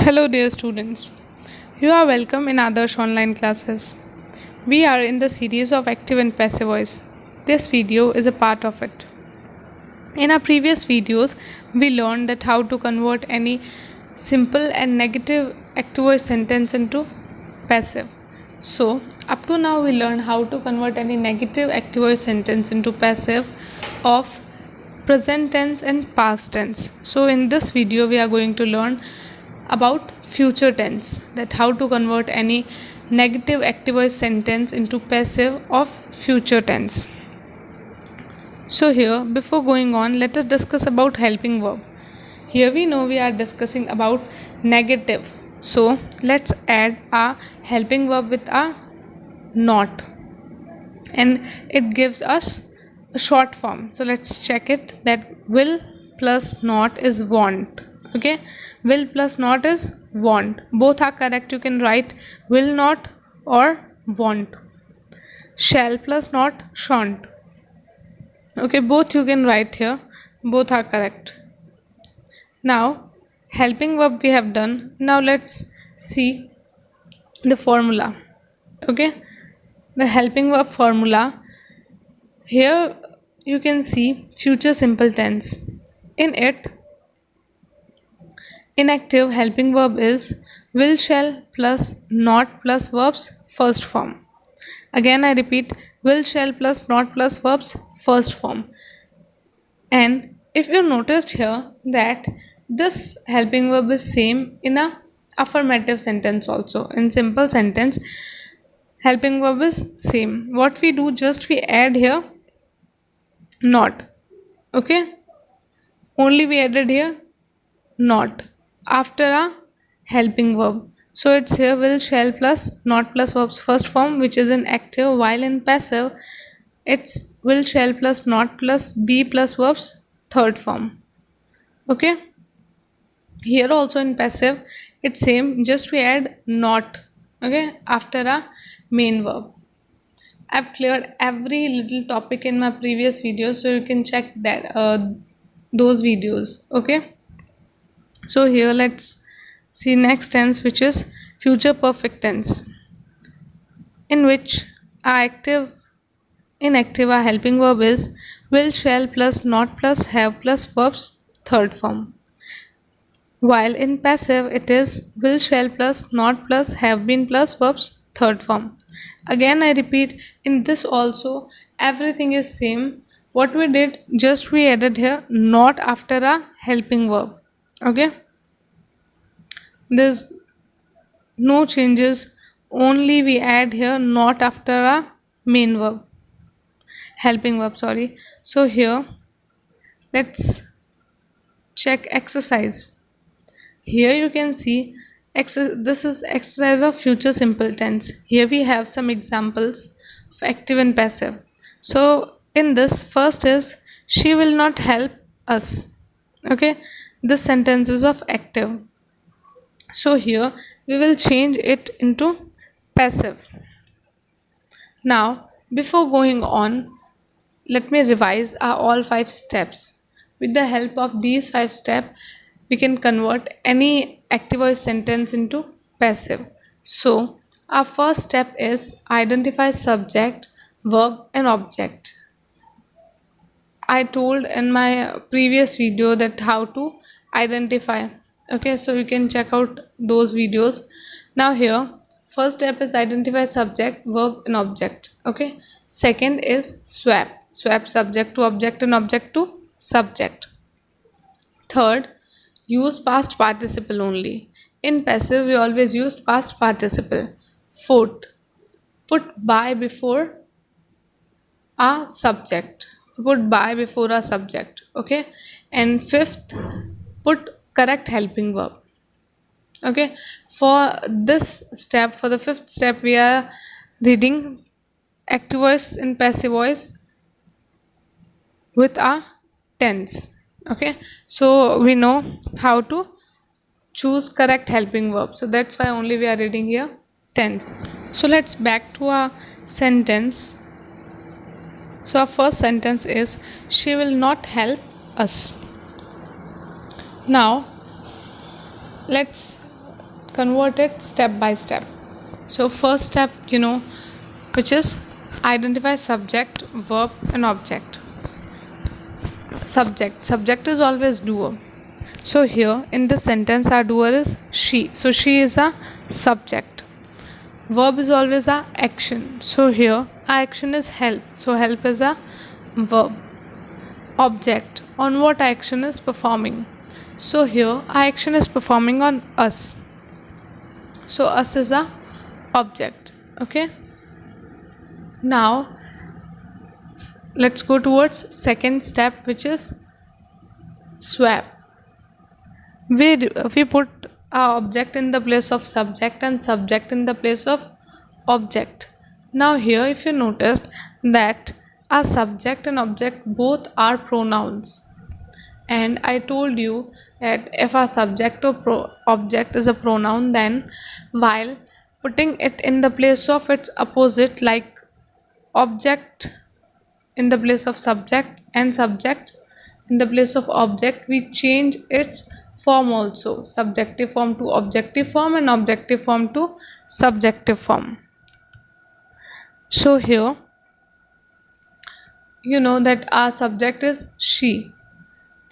Hello, dear students. You are welcome in Adarsh online classes. We are in the series of active and passive voice. This video is a part of it. In our previous videos, we learned that how to convert any simple and negative active voice sentence into passive. So, up to now, we learned how to convert any negative active voice sentence into passive of present tense and past tense. So, in this video, we are going to learn about future tense, that how to convert any negative active voice sentence into passive of future tense. So here, before going on, let us discuss about helping verb. Here we know we are discussing about negative, so let's add a helping verb with a not, and it gives us a short form. So let's check it, that will plus not is want. Okay, will plus not is want. Both are correct. You can write will not or want. Shall plus not shan't. Okay, both you can write here. Both are correct. Now helping verb we have done. Now let's see the formula. Okay, the helping verb formula. Here you can see future simple tense. In it, inactive helping verb is will, shall plus not plus verbs first form. Again I repeat, will, shall plus not plus verbs first form. And if you noticed here that this helping verb is same in a affirmative sentence also. In simple sentence, helping verb is same. What we do, just we add here not. Okay, only we added here not after a helping verb. So it's here will, shall plus not plus verbs first form, which is in active, while in passive it's will, shall plus not plus be plus verbs third form. Okay, here also in passive it's same, just we add not, okay, after a main verb. I've cleared every little topic in my previous videos, so you can check that those videos. Okay, so here let's see next tense, which is future perfect tense, in which our active inactive our helping verb is will, shall plus not plus have plus verbs third form, while in passive it is will, shall plus not plus have been plus verbs third form. Again I repeat, in this also everything is same. What we did, just we added here not after a helping verb. Okay, there's no changes, only we add here not after a main verb, helping verb, sorry. So here let's check exercise. Here you can see this is exercise of future simple tense. Here we have some examples of active and passive. So in this, first is she will not help us. Okay, this sentence is of active, so here we will change it into passive. Now before going on, let me revise our all 5 steps. With the help of these 5 steps, we can convert any active voice sentence into passive. So our first step is identify subject, verb and object. I told in my previous video that how to identify. Okay, so you can check out those videos. Now here, first step is identify subject, verb and object. Okay, second is swap subject to object and object to subject. Third, use past participle only. In passive we always use past participle. Fourth, put by before a subject, put by before a subject. Okay, and fifth, put correct helping verb. Okay, for this step, for the fifth step, we are reading active voice and passive voice with a tense. Okay, so we know how to choose correct helping verb, so that's why only we are reading here tense. So let's back to our sentence. So our first sentence is she will not help us. Now let's convert it step by step. So first step, which is identify subject, verb and object. Subject is always doer. So here in this sentence our doer is she, so she is a subject. Verb is always a action, so here our action is help, so help is a verb. Object, on what action is performing, so here our action is performing on us, so us is a object. Okay, now let's go towards second step, which is swap. We put our object in the place of subject and subject in the place of object. Now here if you noticed that our subject and object both are pronouns, and I told you that if our subject or object is a pronoun, then while putting it in the place of its opposite, like object in the place of subject and subject in the place of object, we change its form also, subjective form to objective form and objective form to subjective form. So here you know that our subject is she,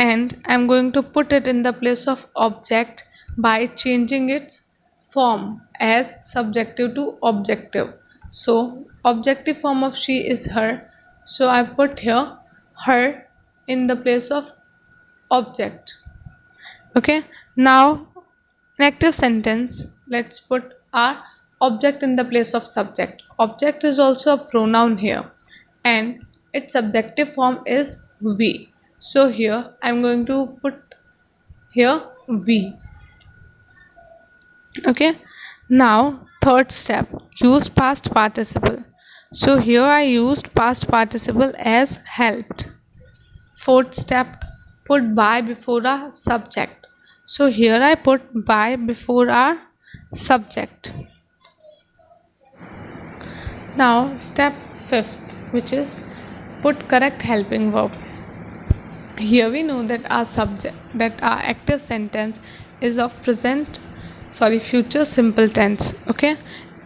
and I'm going to put it in the place of object by changing its form as subjective to objective. So objective form of she is her, so I put here her in the place of object. Okay, now in active sentence let's put our object in the place of subject. Object is also a pronoun here and its subjective form is we, so here I'm going to put here we. Okay, now third step, use past participle. So here I used past participle as helped. Fourth step, put by before a subject. So here I put by before our subject. Now step fifth, which is put correct helping verb. Here we know that our active sentence is of future simple tense. Okay,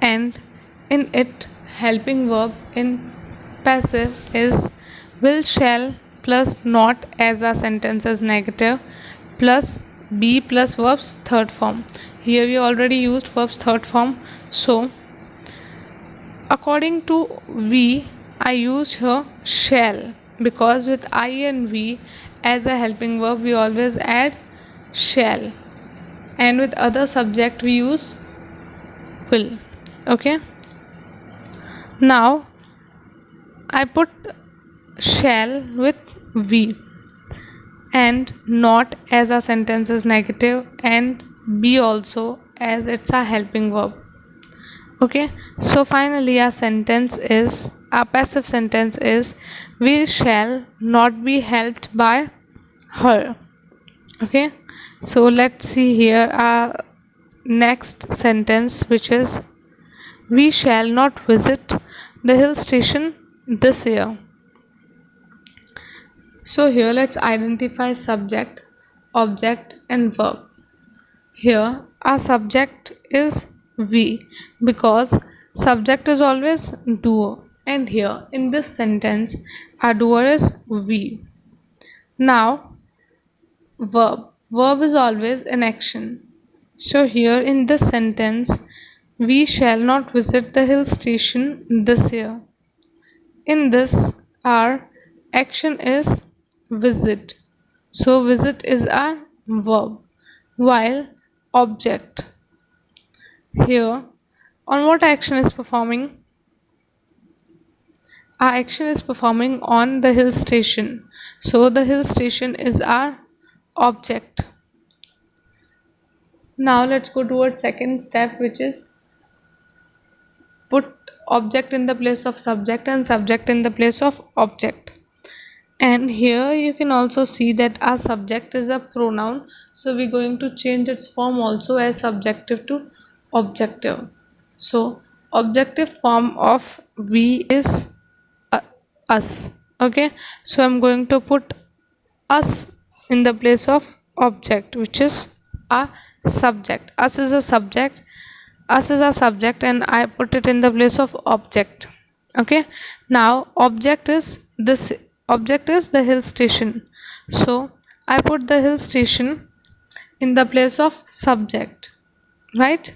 and in it helping verb in passive is will, shall plus not as our sentence is negative plus be plus verbs third form. Here we already used verbs third form, so according to we I use here shall, because with I and we as a helping verb we always add shall, and with other subject we use will. Okay, now I put shall with we and not as a sentence is negative, and be also as it's a helping verb. Okay, so finally our passive sentence is we shall not be helped by her. Okay, so let's see here our next sentence, which is we shall not visit the hill station this year. So here let's identify subject, object and verb. Here our subject is we, because subject is always doer, and here in this sentence our doer is we. Now verb is always an action, so here in this sentence we shall not visit the hill station this year. In this our action is visit, so visit is our verb, while object here on what action is performing, our action is performing on the hill station, so the hill station is our object. Now let's go towards second step, which is put object in the place of subject and subject in the place of object. And here you can also see that our subject is a pronoun, so we're going to change its form also as subjective to objective. So objective form of we is us. Okay, so I'm going to put us in the place of object, which is a subject. Us is a subject. Us is a subject, and I put it in the place of object. Okay. Now object is this. Object is the hill station. So I put the hill station in the place of subject, right?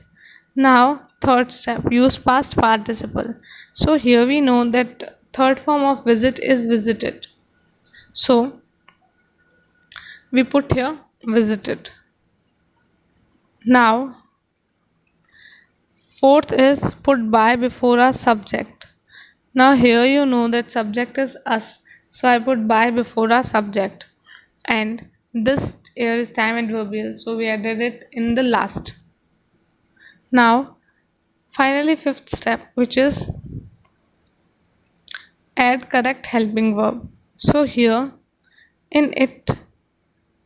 Now third step, use past participle. So here we know that third form of visit is visited, so we put here visited. Now fourth is put by before a subject. Now here you know that subject is us, so I put by before a subject, and this here is time adverbial, so we added it in the last. Now finally fifth step, which is add correct helping verb. So here in it,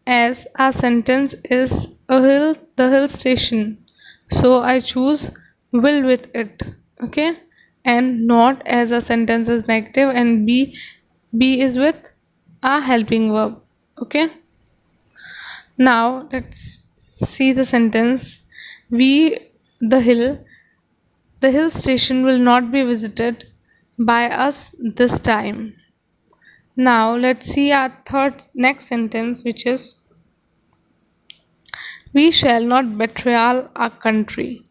as a sentence is a hill, the hill station, so I choose will with it. Okay. And not as a sentence is negative, and be is with a helping verb. Okay. Now let's see the sentence. We the hill station will not be visited by us this time. Now let's see our third next sentence, which is we shall not betray our country.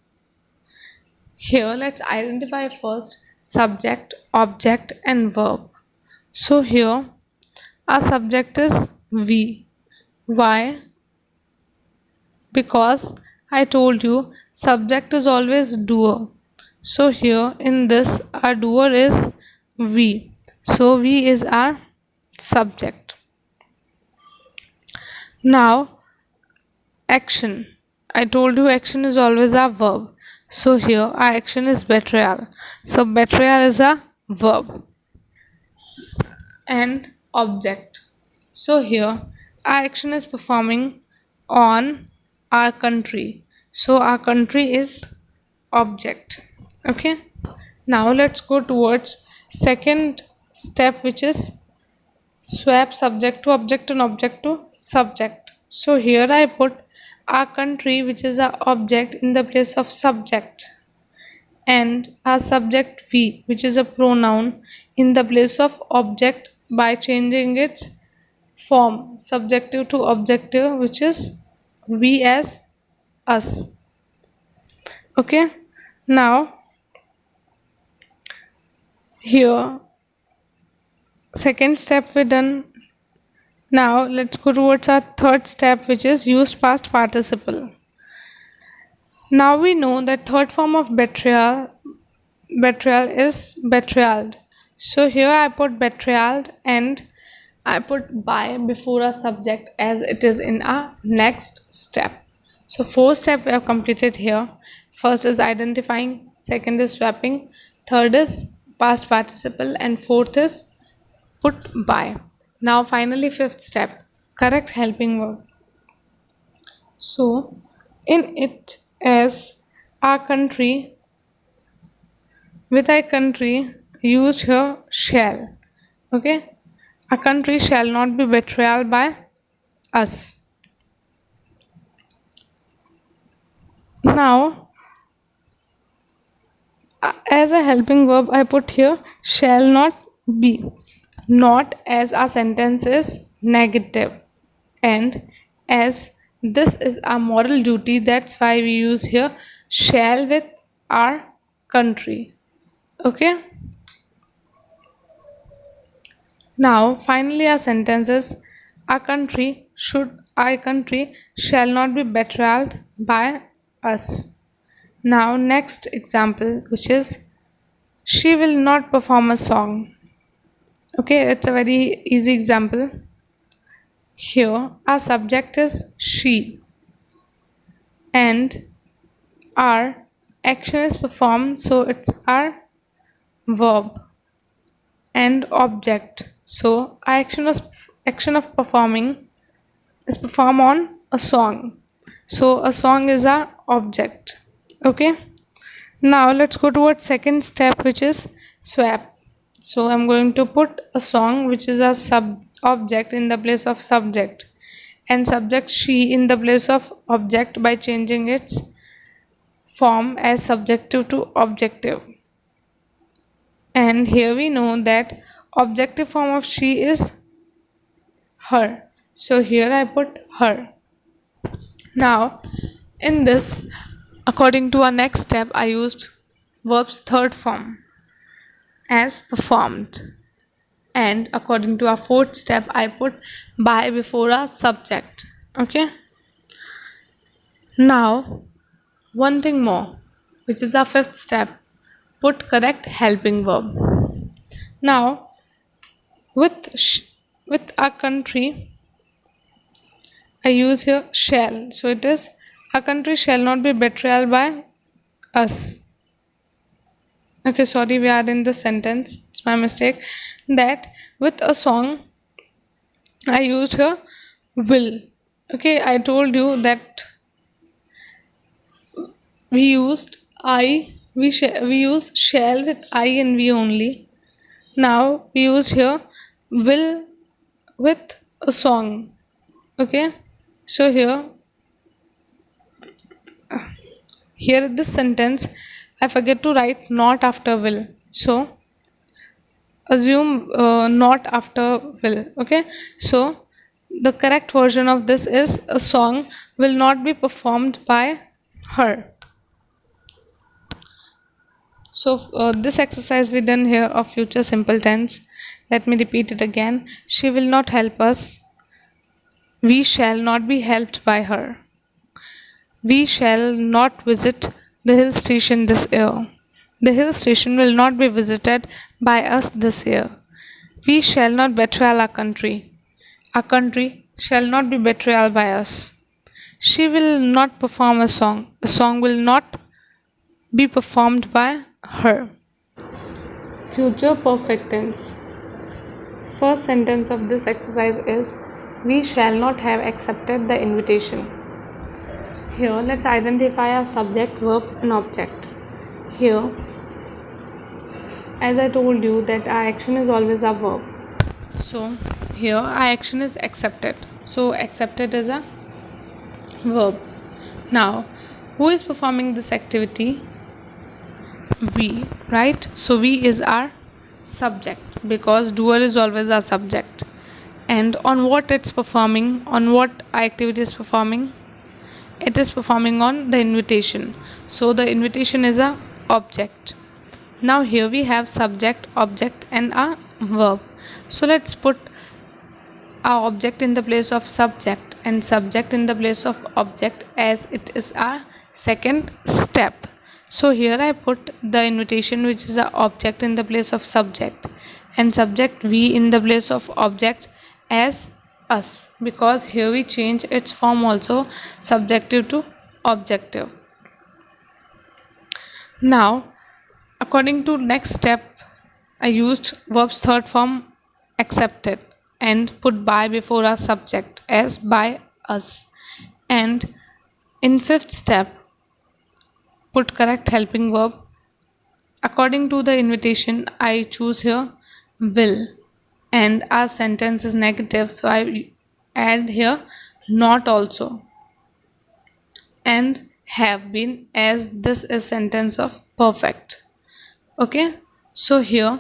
Here let's identify first subject, object and verb. So here our subject is we. Why? Because I told you subject is always doer. So here in this our doer is we. So we is our subject. Now action. I told you action is always a verb. So here our action is betrayal. So betrayal is a verb. And object. So here our action is performing on our country. So our country is object. Okay. Now let's go towards second step, which is swap subject to object and object to subject. So here I put our country, which is our object, in the place of subject, and our subject we, which is a pronoun, in the place of object by changing its form subjective to objective, which is we as us. Okay. Now here second step we're done. Now let's go towards our third step, which is used past participle. Now we know that third form of betrayal is betrayal. So here I put betrayal and I put by before a subject, as it is in our next step. So four steps we have completed here. First is identifying, second is swapping, third is past participle, and fourth is put by. Now finally fifth step, correct helping verb. So in it, as our country, with our country used here shall. Okay. A country shall not be betrayal by us. Now as a helping verb I put here shall not be. Not, as our sentence is negative, and as this is a moral duty, that's why we use here shall with our country. Okay. Now finally our sentences, our country shall not be betrayed by us. Now next example, which is she will not perform a song. Okay, it's a very easy example. Here our subject is she, and our action is performed, so it's our verb, and object. So our action of performing is perform on a song. So a song is our object. Okay. Now let's go towards second step, which is swap. So I'm going to put a song, which is a sub object, in the place of subject, and subject she in the place of object by changing its form as subjective to objective. And here we know that objective form of she is her. So here I put her. Now in this, according to our next step, I used verb's third form as performed. And according to our fourth step, I put by before a subject. Okay. Now one thing more, which is our fifth step, put correct helping verb. Now with our country, I use here shall. So it is, our country shall not be betrayal by us. Okay, sorry, we are in the sentence. It's my mistake. That with a song, I used here will. Okay, I told you that we use shall with I and we only. Now we use here will with a song. Okay, so here this sentence I forget to write not after will, so assume not after will. Okay, so the correct version of this is a song will not be performed by her. So this exercise we done here of future simple tense. Let me repeat it again. She will not help us. We shall not be helped by her. We shall not visit the hill station this year. The hill station will not be visited by us this year. We shall not betray our country. Our country shall not be betrayal by us. She will not perform a song. A song will not be performed by her. Future perfect tense. First sentence of this exercise is we shall not have accepted the invitation. Here let's identify a subject, verb and object. Here, as I told you that our action is always a verb. So here our action is accepted. So accepted is a verb. Now who is performing this activity? We, right? So we is our subject because doer is always our subject. And on what it's performing, on what activity is performing? It is performing on the invitation. So the invitation is a object. Now here we have subject, object and a verb. So let's put our object in the place of subject and subject in the place of object as it is our second step. So here I put the invitation, which is a object, in the place of subject, and subject we in the place of object as us, because here we change its form also subjective to objective. Now according to next step, I used verb's third form accepted and put by before our subject as by us. And in fifth step, put correct helping verb. According to the invitation, I choose here will, and our sentence is negative, so I add here not also, and have been, as this is sentence of perfect. Okay, so here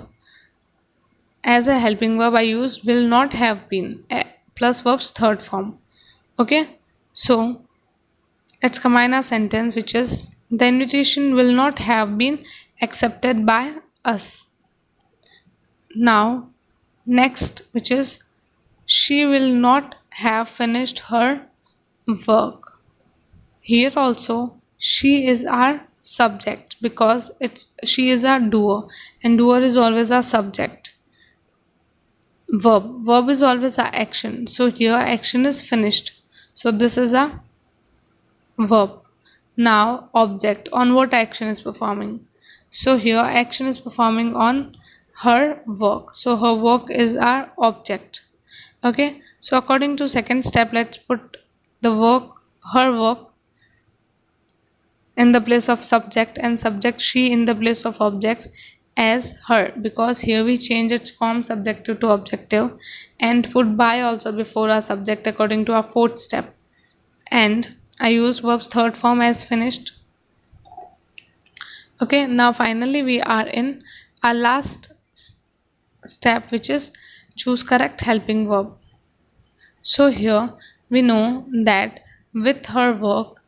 as a helping verb I used will not have been plus verb's third form. Okay, so let's combine our sentence, which is the invitation will not have been accepted by us. Now next, which is she will not have finished her work. Here also she is our subject because she is our doer, and doer is always our subject. Verb is always our action, so here action is finished, so this is a verb. Now object, on what action is performing? So here action is performing on her work, so her work is our object. Okay, so according to second step, let's put the work, her work, in the place of subject and subject she in the place of object, as her, because here we change its form subjective to objective and put by also before our subject according to our fourth step. And I used verb's third form as finished. Okay, now finally we are in our last step, which is choose correct helping verb. So here we know that with her work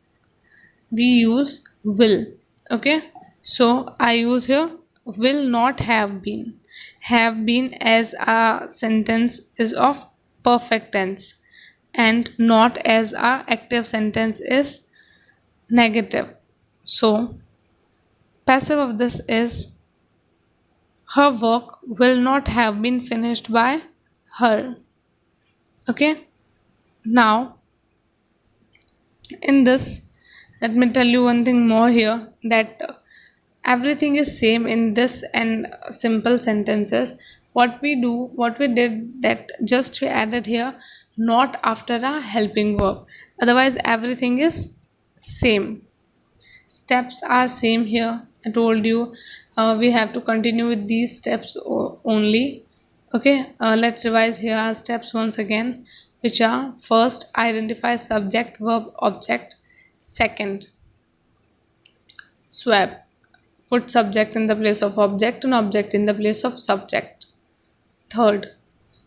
we use will. Okay, so I use here will not have been. Have been as a sentence is of perfect tense, and not as a active sentence is negative. So passive of this is her work will not have been finished by her. Okay, now in this, let me tell you one thing more here, that everything is same in this and simple sentences. What we did, that just we added here not after a helping verb, otherwise everything is same. Steps are same here. I told you we have to continue with these steps only. Okay, let's revise here our steps once again, which are: first, identify subject verb object; second, swap, put subject in the place of object and object in the place of subject; third,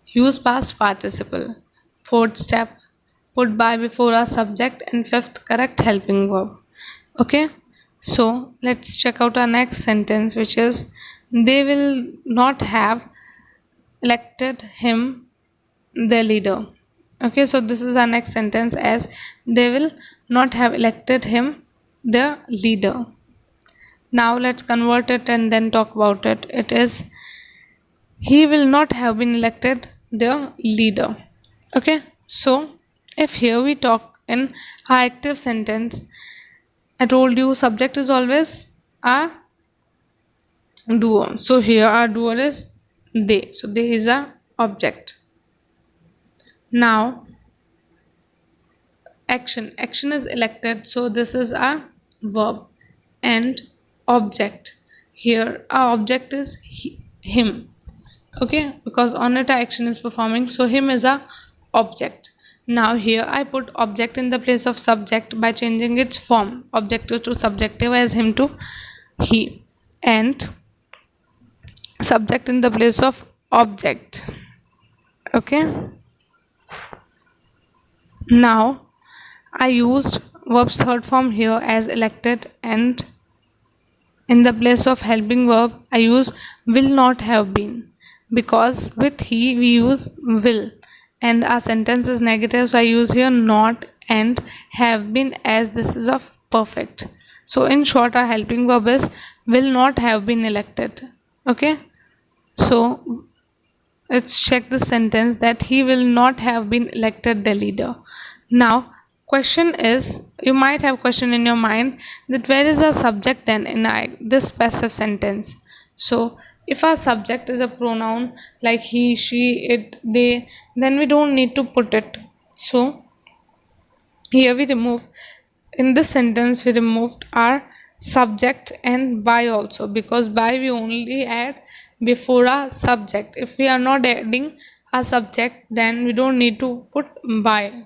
use past participle; fourth step, put by before a subject; and fifth, correct helping verb. Okay, so let's check out our next sentence, which is they will not have elected him their leader. Okay, so this is our next sentence, as they will not have elected him their leader. Now let's convert it and then talk about it. It is he will not have been elected their leader. Okay, so if here we talk in our active sentence, I told you subject is always a doer. So here our doer is they. So they is a object. Now action. Action is elected. So this is a verb. And object. Here our object is him. Okay, because on it action is performing. So him is a object. Now here I put object in the place of subject by changing its form, objective to subjective, as him to he, and subject in the place of object. Okay, now I used verb's third form here as elected, and in the place of helping verb I use will not have been, because with he we use will and our sentence is negative, so I use here not and have been, as this is of perfect. So in short, our helping verb is will not have been elected. Okay, so let's check the sentence, that he will not have been elected the leader. Now question is, you might have question in your mind, that where is the subject then in this passive sentence. So if our subject is a pronoun like he, she, it, they, then we don't need to put it. So here we remove, in this sentence we removed our subject and by also, because by we only add before a subject. If we are not adding a subject, then we don't need to put by.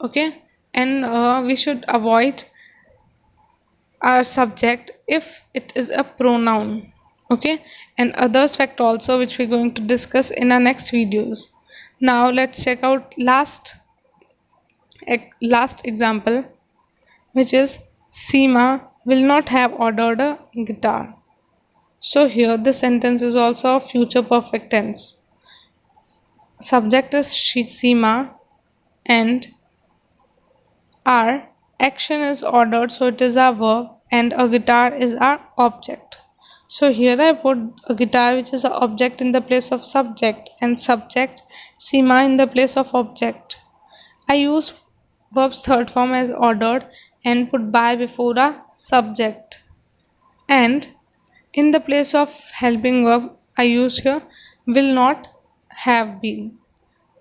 Okay, and we should avoid our subject if it is a pronoun. Okay, and others fact also, which we're going to discuss in our next videos. Now let's check out last example, which is Seema will not have ordered a guitar. So here the sentence is also future perfect tense. Subject is Seema and our action is ordered, so it is a verb, and a guitar is our object. So here I put a guitar, which is an object, in the place of subject, and subject Seema in the place of object. I use verb's third form as ordered and put by before a subject, and in the place of helping verb I use here will not have been.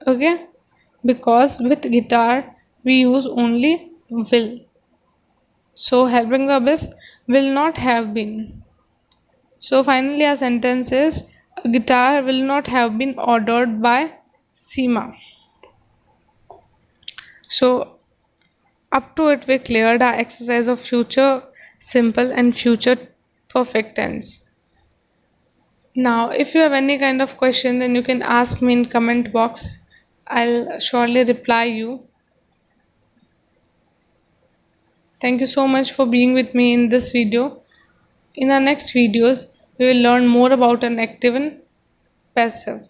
Okay, because with guitar we use only will, so helping verb is will not have been. So finally our sentence is, a guitar will not have been ordered by Seema. So up to it we cleared our exercise of future simple and future perfect tense. Now if you have any kind of question, then you can ask me in comment box. I'll surely reply you. Thank you so much for being with me in this video. In our next videos we will learn more about an active and passive.